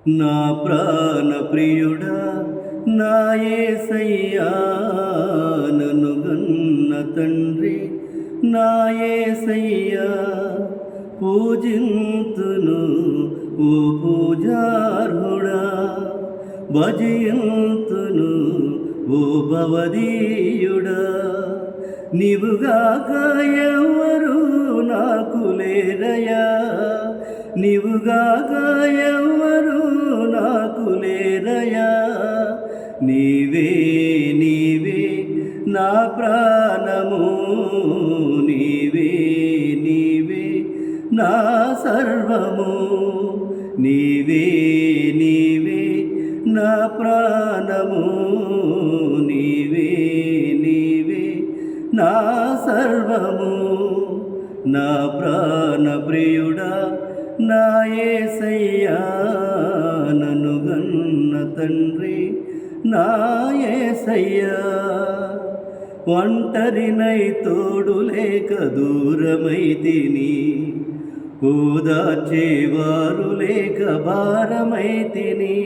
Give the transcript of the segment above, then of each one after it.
నా ప్రాణ ప్రియుడా నా యేసయ్యా నన్ను గన్న తండ్రి నా యేసయ్యా పూజింతును ఓ పూజార్హుడా భజయంతును ఓ భవదీయుడా నీవుగాక ఎవరు నాకు లేరయా నీవుగాక ఎవరు నాకు లేరయా నీవే నీవే నా ప్రాణము నీవే నీవే నా సర్వము నీవే నీవే నా ప్రాణము నీవే నీవే నా సర్వము నా ప్రాణ ప్రియుడా నా యేసయ్యా నన్ను గన్న తండ్రి నా యేసయ్యా ఒంటరినై తోడు లేక దూరమైతిని ఓదార్చేవారు లేక భారమైతిని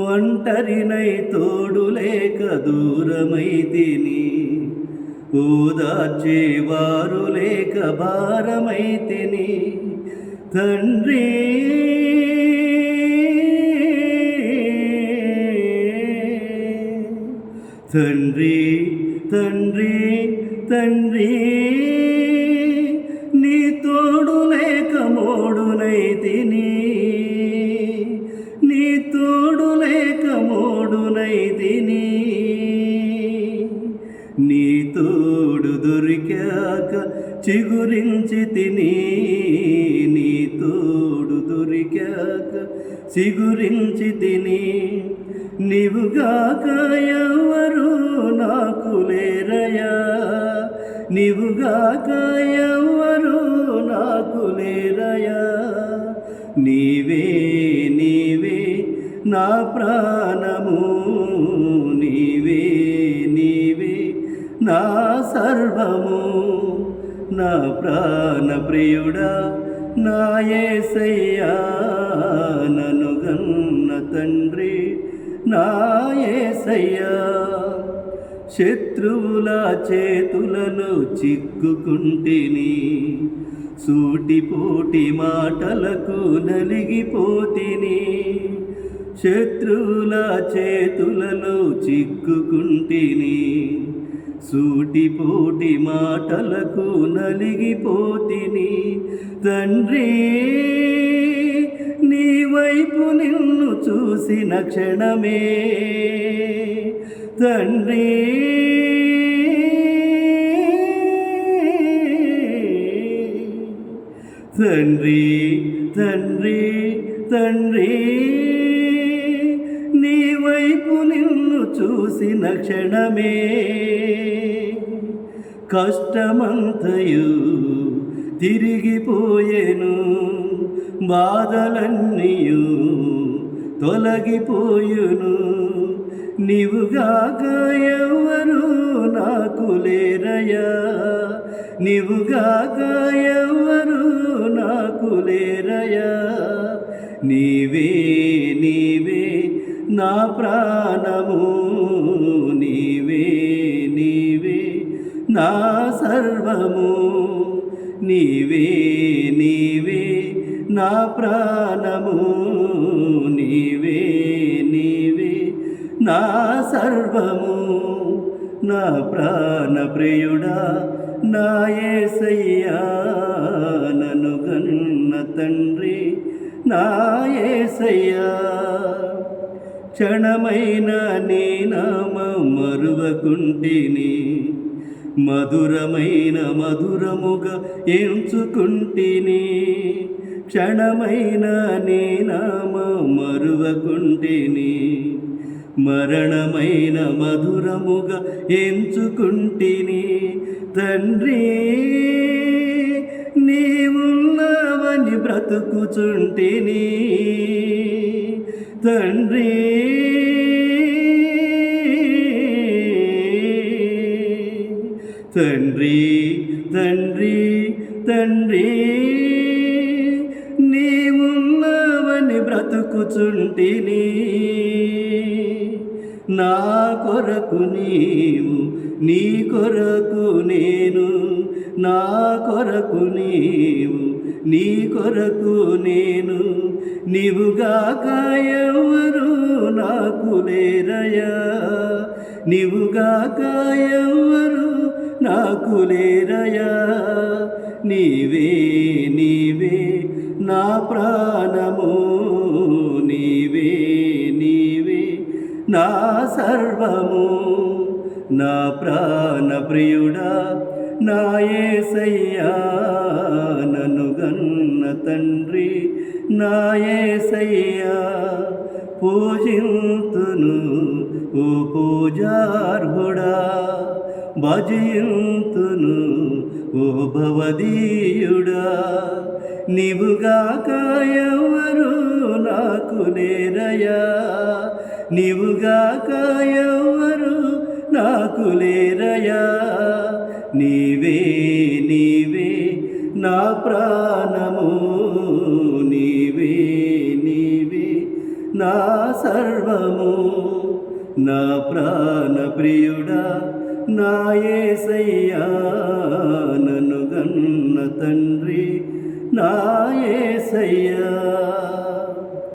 ఒంటరినై తోడు లేక దూరమైతిని ఓదార్చేవారు లేక భారమైతిని తండ్రి తండ్రి తండ్రి తండ్రి నీ తోడు లేక మోడునైతిని నీ తోడు లేక మోడునైతిని నీ తోడు దొరికాక చిగురించి తిని నీ తోడు దొరికాక చిగురించి తిని నీవుగాక ఎవరు నాకు లేరయా నీవుగాక ఎవరు నాకు లేరయా నీవే నీవే నా ప్రాణము నీవే నీవే నా సర్వము నా ప్రాణ ప్రియుడా నా యేసయ్యా నన్ను గన్న తండ్రి నా యేసయ్యా శత్రువుల చేతులలో చిక్కుకుంటిని సూటిపోటి మాటలకు నలిగిపోతిని శత్రువుల చేతులలో చిక్కుకుంటిని సూటిపోటి మాటలకు నలిగిపోతిని తండ్రి నీ వైపు నిన్ను చూసిన క్షణమే తండ్రి తండ్రి తండ్రి తండ్రి నీ వైపు నిన్ను చూసిన క్షణమే కష్టమంతయు తిరిగిపోయేను బాధలన్నీయు తొలగిపోయును నీవుగాక ఎవరు నాకు లేరయా నీవుగాక ఎవరు నాకు లేరయా నీవే నీవే నా ప్రాణము నీవే నీవే నా సర్వము నీవే నీవే నా ప్రాణము నీవే నీవే నా సర్వము నా ప్రాణ ప్రియుడా నా యేసయ్యా నన్ను గన్న తండ్రి నా యేసయ్యా క్షణమైన నీ నామం మరువకుంటిని మధురమైన మధురముగా ఎంచుకుంటిని క్షణమైన నీ నామం మరువకుంటిని మరణమైన మధురముగా ఎంచుకుంటిని తండ్రి నీవున్నావని బ్రతుకుచుంటిని తండ్రి తండ్రి తండ్రి తండ్రి నీవున్నావని బ్రతుకుచుంటిని నా కొరకు నీవు నీ కొరకు నేను నా కొరకు నీవు నీ కొరకు నేను నీవుగాక ఎవరు నాకు లేరయ్యా నీవుగాక ఎవరు నాకు లేరయ్యా నీవే నీవే నా ప్రాణము నీవే నీవే నా సర్వము నా ప్రాణ ప్రియుడా నా యేసయ్యా నన్ను గన్న తండ్రి నా యేసయ్యా పూజింతును ఓ పూజార్హుడా భజింతును ఓ భవదీయుడా నీవుగాక ఎవరు నాకు లేరయ్యా నీవుగాక ఎవరు నాకు లేరయ్యా నీవే నీవే నా ప్రాణము నీవే నీవే నా సర్వము నా ప్రాణ ప్రియుడా నా యేసయ్యా నన్ను గన్న తండ్రి